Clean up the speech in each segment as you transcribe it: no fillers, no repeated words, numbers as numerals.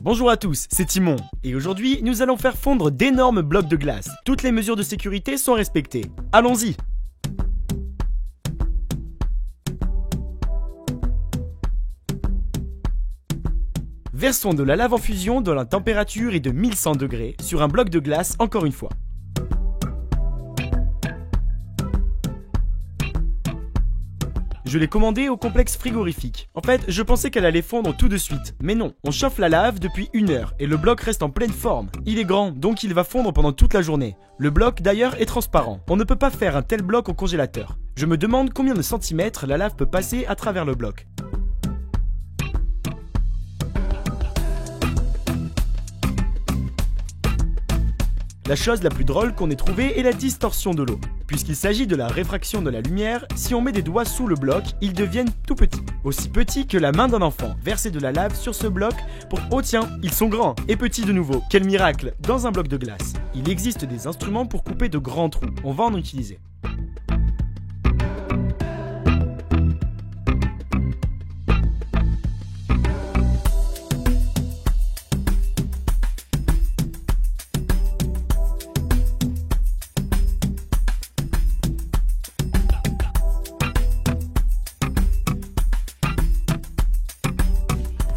Bonjour à tous, c'est Timon, et aujourd'hui nous allons faire fondre d'énormes blocs de glace. Toutes les mesures de sécurité sont respectées. Allons-y! Versons de la lave en fusion dont la température est de 1100 degrés sur un bloc de glace encore une fois. Je l'ai commandé au complexe frigorifique. En fait, je pensais qu'elle allait fondre tout de suite. Mais non, on chauffe la lave depuis 1 heure et le bloc reste en pleine forme. Il est grand, donc il va fondre pendant toute la journée. Le bloc d'ailleurs est transparent. On ne peut pas faire un tel bloc au congélateur. Je me demande combien de centimètres la lave peut passer à travers le bloc. La chose la plus drôle qu'on ait trouvée est la distorsion de l'eau. Puisqu'il s'agit de la réfraction de la lumière, si on met des doigts sous le bloc, ils deviennent tout petits. Aussi petits que la main d'un enfant. Verser de la lave sur ce bloc pour... Oh tiens, ils sont grands et petits de nouveau. Quel miracle! Dans un bloc de glace, il existe des instruments pour couper de grands trous. On va en utiliser.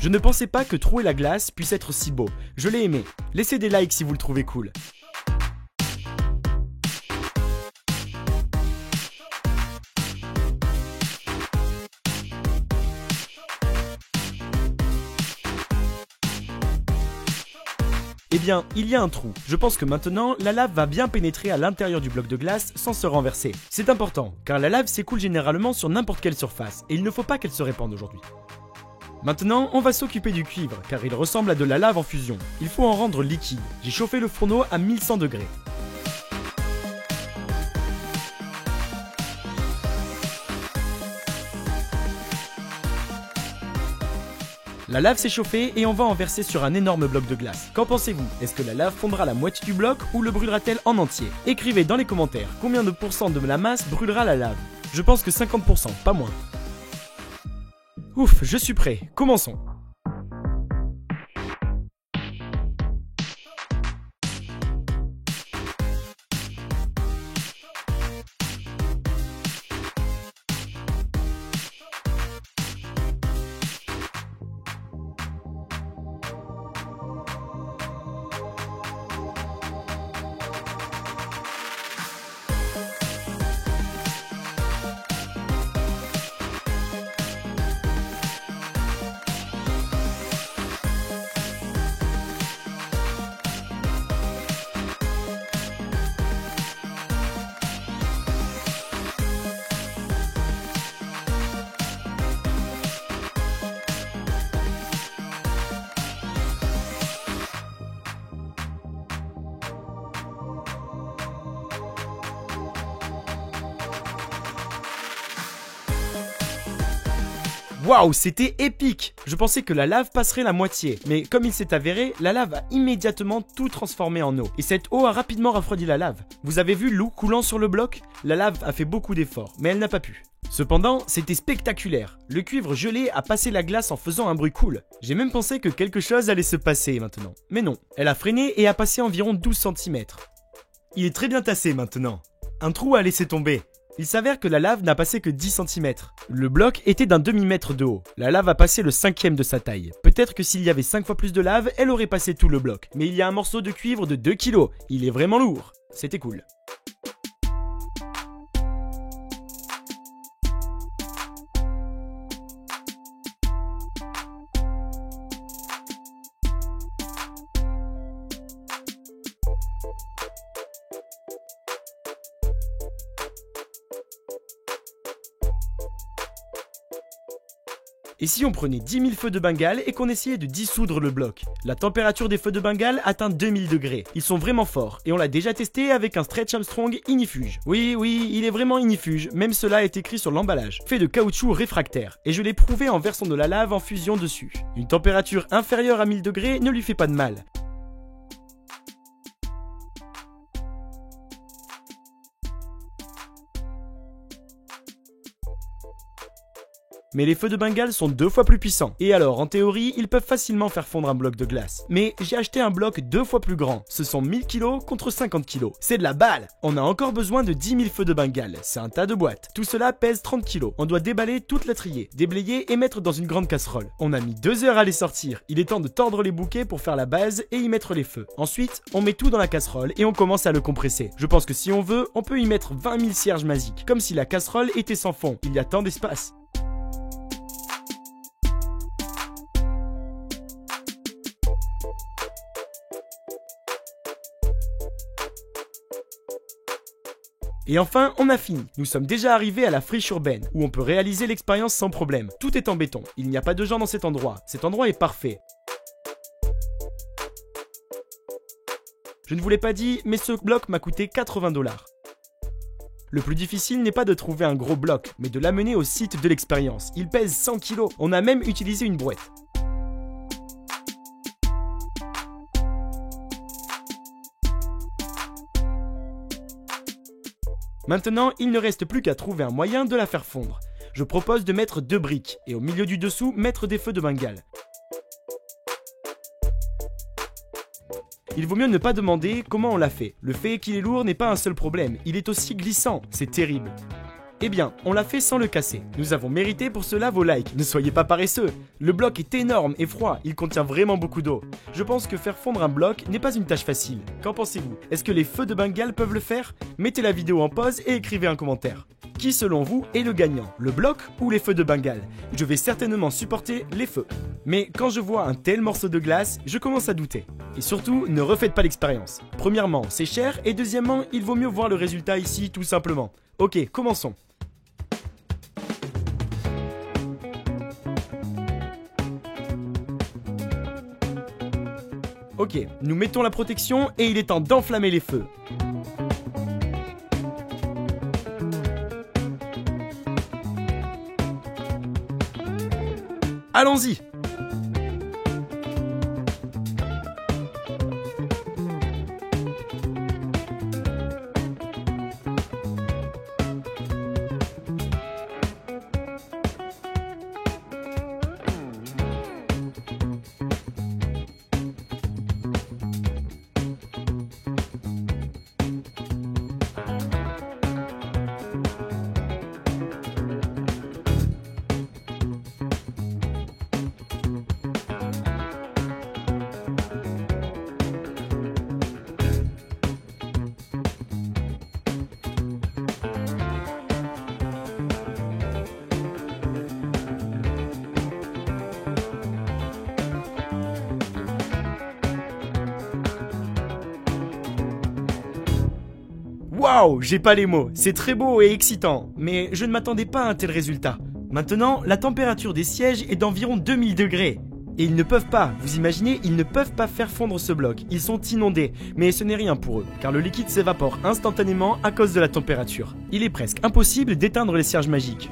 Je ne pensais pas que trouer la glace puisse être si beau. Je l'ai aimé. Laissez des likes si vous le trouvez cool. Eh bien, il y a un trou. Je pense que maintenant, la lave va bien pénétrer à l'intérieur du bloc de glace sans se renverser. C'est important, car la lave s'écoule généralement sur n'importe quelle surface, et il ne faut pas qu'elle se répande aujourd'hui. Maintenant, on va s'occuper du cuivre, car il ressemble à de la lave en fusion. Il faut en rendre liquide. J'ai chauffé le fourneau à 1100 degrés. La lave s'est chauffée et on va en verser sur un énorme bloc de glace. Qu'en pensez-vous? Est-ce que la lave fondra la moitié du bloc ou le brûlera-t-elle en entier? Écrivez dans les commentaires combien de pourcents de la masse brûlera la lave. Je pense que 50%, pas moins. Ouf, je suis prêt. Commençons. Waouh, c'était épique! Je pensais que la lave passerait la moitié, mais comme il s'est avéré, la lave a immédiatement tout transformé en eau. Et cette eau a rapidement refroidi la lave. Vous avez vu l'eau coulant sur le bloc? La lave a fait beaucoup d'efforts, mais elle n'a pas pu. Cependant, c'était spectaculaire. Le cuivre gelé a passé la glace en faisant un bruit cool. J'ai même pensé que quelque chose allait se passer maintenant. Mais non, elle a freiné et a passé environ 12 cm. Il est très bien tassé maintenant. Un trou a laissé tomber. Il s'avère que la lave n'a passé que 10 cm. Le bloc était d'un demi-mètre de haut. La lave a passé le 5e de sa taille. Peut-être que s'il y avait 5 fois plus de lave, elle aurait passé tout le bloc. Mais il y a un morceau de cuivre de 2 kg. Il est vraiment lourd. C'était cool. Et si on prenait 10 000 feux de Bengale et qu'on essayait de dissoudre le bloc? La température des feux de Bengale atteint 2000 degrés. Ils sont vraiment forts et on l'a déjà testé avec un Stretch Armstrong Inifuge. Oui, il est vraiment Inifuge, même cela est écrit sur l'emballage. Fait de caoutchouc réfractaire et je l'ai prouvé en versant de la lave en fusion dessus. Une température inférieure à 1000 degrés ne lui fait pas de mal. Mais les feux de Bengale sont 2 fois plus puissants. Et alors, en théorie, ils peuvent facilement faire fondre un bloc de glace. Mais j'ai acheté un bloc 2 fois plus grand. Ce sont 1000 kg contre 50 kg. C'est de la balle! On a encore besoin de 10 000 feux de Bengale. C'est un tas de boîtes. Tout cela pèse 30 kg. On doit déballer toute la trier, déblayer et mettre dans une grande casserole. On a mis 2 heures à les sortir. Il est temps de tordre les bouquets pour faire la base et y mettre les feux. Ensuite, on met tout dans la casserole et on commence à le compresser. Je pense que si on veut, on peut y mettre 20 000 cierges magiques. Comme si la casserole était sans fond. Il y a tant d'espace. Et enfin, on a fini. Nous sommes déjà arrivés à la friche urbaine, où on peut réaliser l'expérience sans problème. Tout est en béton. Il n'y a pas de gens dans cet endroit. Cet endroit est parfait. Je ne vous l'ai pas dit, mais ce bloc m'a coûté 80 $. Le plus difficile n'est pas de trouver un gros bloc, mais de l'amener au site de l'expérience. Il pèse 100 kg. On a même utilisé une brouette. Maintenant, il ne reste plus qu'à trouver un moyen de la faire fondre. Je propose de mettre 2 briques, et au milieu du dessous, mettre des feux de Bengale. Il vaut mieux ne pas demander comment on l'a fait. Le fait qu'il est lourd n'est pas un seul problème, il est aussi glissant, c'est terrible. Eh bien, on l'a fait sans le casser. Nous avons mérité pour cela vos likes, ne soyez pas paresseux. Le bloc est énorme et froid, il contient vraiment beaucoup d'eau. Je pense que faire fondre un bloc n'est pas une tâche facile. Qu'en pensez-vous? Est-ce que les feux de Bengale peuvent le faire? Mettez la vidéo en pause et écrivez un commentaire. Qui selon vous est le gagnant, le bloc ou les feux de Bengale? Je vais certainement supporter les feux. Mais quand je vois un tel morceau de glace, je commence à douter. Et surtout, ne refaites pas l'expérience. Premièrement, c'est cher et deuxièmement, il vaut mieux voir le résultat ici tout simplement. Ok, commençons. Ok, nous mettons la protection et il est temps d'enflammer les feux. Allons-y! Waouh, j'ai pas les mots, c'est très beau et excitant, mais je ne m'attendais pas à un tel résultat. Maintenant, la température des sièges est d'environ 2000 degrés. Et ils ne peuvent pas, vous imaginez, ils ne peuvent pas faire fondre ce bloc, ils sont inondés. Mais ce n'est rien pour eux, car le liquide s'évapore instantanément à cause de la température. Il est presque impossible d'éteindre les cierges magiques.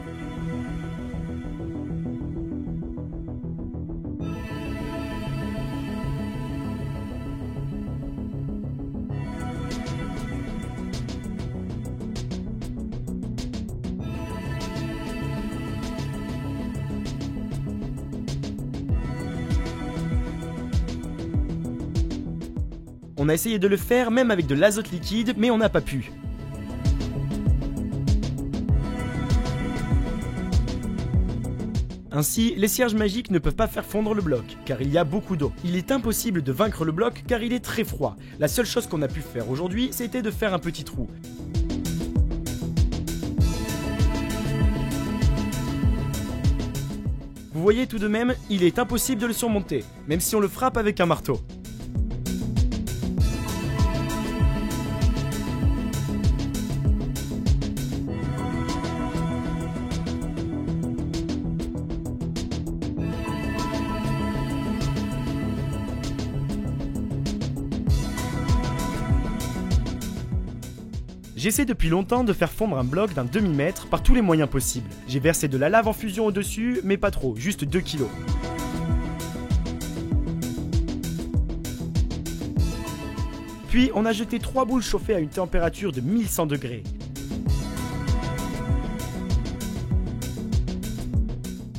On a essayé de le faire même avec de l'azote liquide, mais on n'a pas pu. Ainsi, les cierges magiques ne peuvent pas faire fondre le bloc, car il y a beaucoup d'eau. Il est impossible de vaincre le bloc car il est très froid. La seule chose qu'on a pu faire aujourd'hui, c'était de faire un petit trou. Vous voyez tout de même, il est impossible de le surmonter, même si on le frappe avec un marteau. J'essaie depuis longtemps de faire fondre un bloc d'un demi-mètre par tous les moyens possibles. J'ai versé de la lave en fusion au-dessus, mais pas trop, juste 2 kg. Puis on a jeté 3 boules chauffées à une température de 1100 degrés.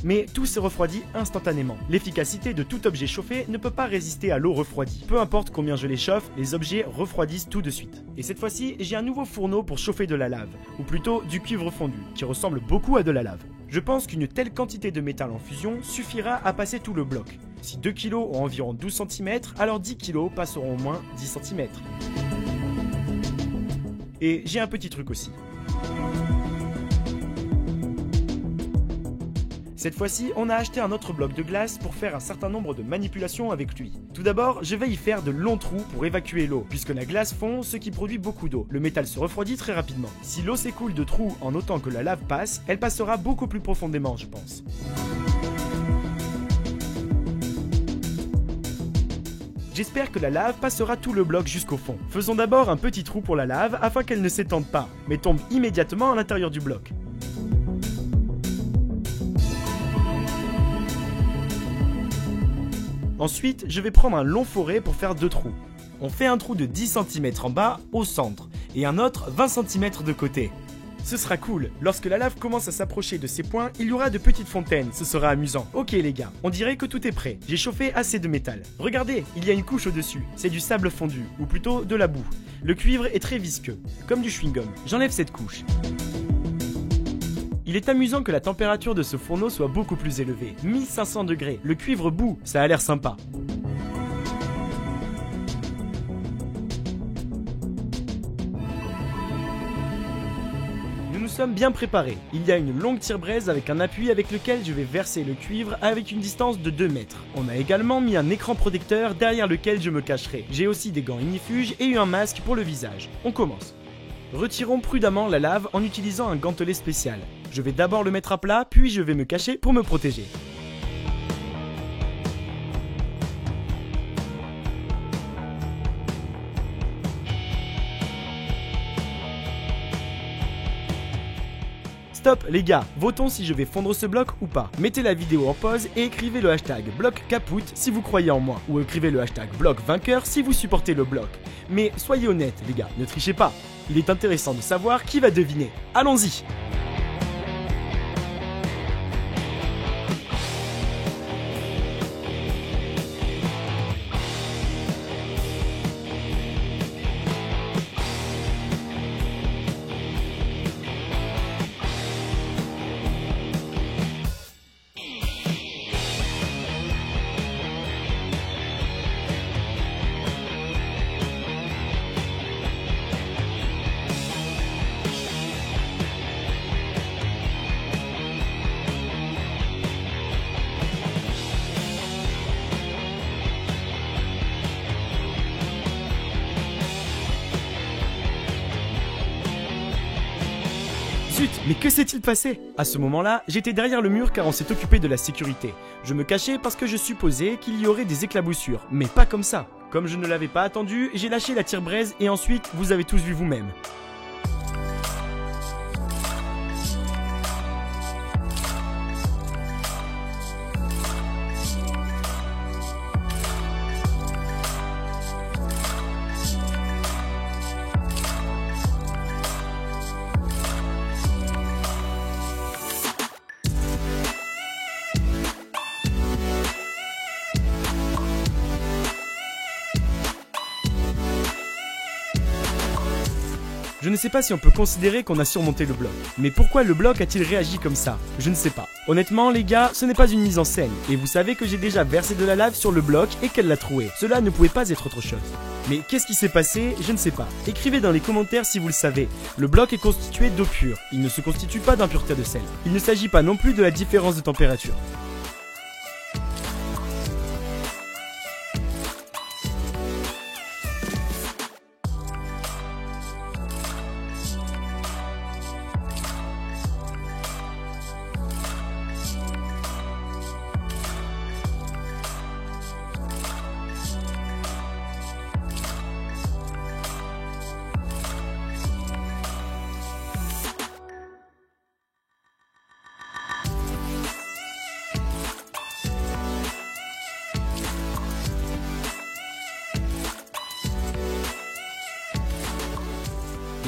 Mais tout se refroidit instantanément. L'efficacité de tout objet chauffé ne peut pas résister à l'eau refroidie. Peu importe combien je les chauffe, les objets refroidissent tout de suite. Et cette fois-ci, j'ai un nouveau fourneau pour chauffer de la lave, ou plutôt du cuivre fondu, qui ressemble beaucoup à de la lave. Je pense qu'une telle quantité de métal en fusion suffira à passer tout le bloc. Si 2 kg ont environ 12 cm, alors 10 kg passeront au moins 10 cm. Et j'ai un petit truc aussi. Cette fois-ci, on a acheté un autre bloc de glace pour faire un certain nombre de manipulations avec lui. Tout d'abord, je vais y faire de longs trous pour évacuer l'eau, puisque la glace fond, ce qui produit beaucoup d'eau. Le métal se refroidit très rapidement. Si l'eau s'écoule de trous en autant que la lave passe, elle passera beaucoup plus profondément, je pense. J'espère que la lave passera tout le bloc jusqu'au fond. Faisons d'abord un petit trou pour la lave afin qu'elle ne s'étende pas, mais tombe immédiatement à l'intérieur du bloc. Ensuite, je vais prendre un long forêt pour faire 2 trous. On fait un trou de 10 cm en bas, au centre, et un autre 20 cm de côté. Ce sera cool, lorsque la lave commence à s'approcher de ces points, il y aura de petites fontaines, ce sera amusant. Ok les gars, on dirait que tout est prêt, j'ai chauffé assez de métal. Regardez, il y a une couche au-dessus, c'est du sable fondu, ou plutôt de la boue. Le cuivre est très visqueux, comme du chewing-gum. J'enlève cette couche. Il est amusant que la température de ce fourneau soit beaucoup plus élevée, 1500 degrés. Le cuivre bout, ça a l'air sympa. Nous sommes bien préparés. Il y a une longue tire-braise avec un appui avec lequel je vais verser le cuivre avec une distance de 2 mètres. On a également mis un écran protecteur derrière lequel je me cacherai. J'ai aussi des gants ignifuges et un masque pour le visage. On commence. Retirons prudemment la lave en utilisant un gantelet spécial. Je vais d'abord le mettre à plat, puis je vais me cacher pour me protéger. Stop les gars, votons si je vais fondre ce bloc ou pas. Mettez la vidéo en pause et écrivez le hashtag bloc capoute si vous croyez en moi. Ou écrivez le hashtag bloc vainqueur si vous supportez le bloc. Mais soyez honnêtes les gars, ne trichez pas. Il est intéressant de savoir qui va deviner. Allons-y! Zut, mais que s'est-il passé? À ce moment-là, j'étais derrière le mur car on s'est occupé de la sécurité. Je me cachais parce que je supposais qu'il y aurait des éclaboussures, mais pas comme ça. Comme je ne l'avais pas attendu, j'ai lâché la tire-braise et ensuite, vous avez tous vu vous-même. Je ne sais pas si on peut considérer qu'on a surmonté le bloc. Mais pourquoi le bloc a-t-il réagi comme ça? Je ne sais pas. Honnêtement les gars, ce n'est pas une mise en scène. Et vous savez que j'ai déjà versé de la lave sur le bloc et qu'elle l'a troué. Cela ne pouvait pas être autre chose. Mais qu'est-ce qui s'est passé? Je ne sais pas. Écrivez dans les commentaires si vous le savez. Le bloc est constitué d'eau pure. Il ne se constitue pas d'impureté de sel. Il ne s'agit pas non plus de la différence de température.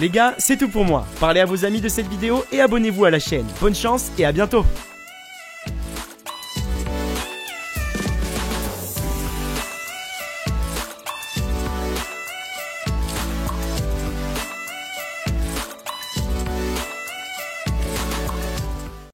Les gars, c'est tout pour moi. Parlez à vos amis de cette vidéo et abonnez-vous à la chaîne. Bonne chance et à bientôt!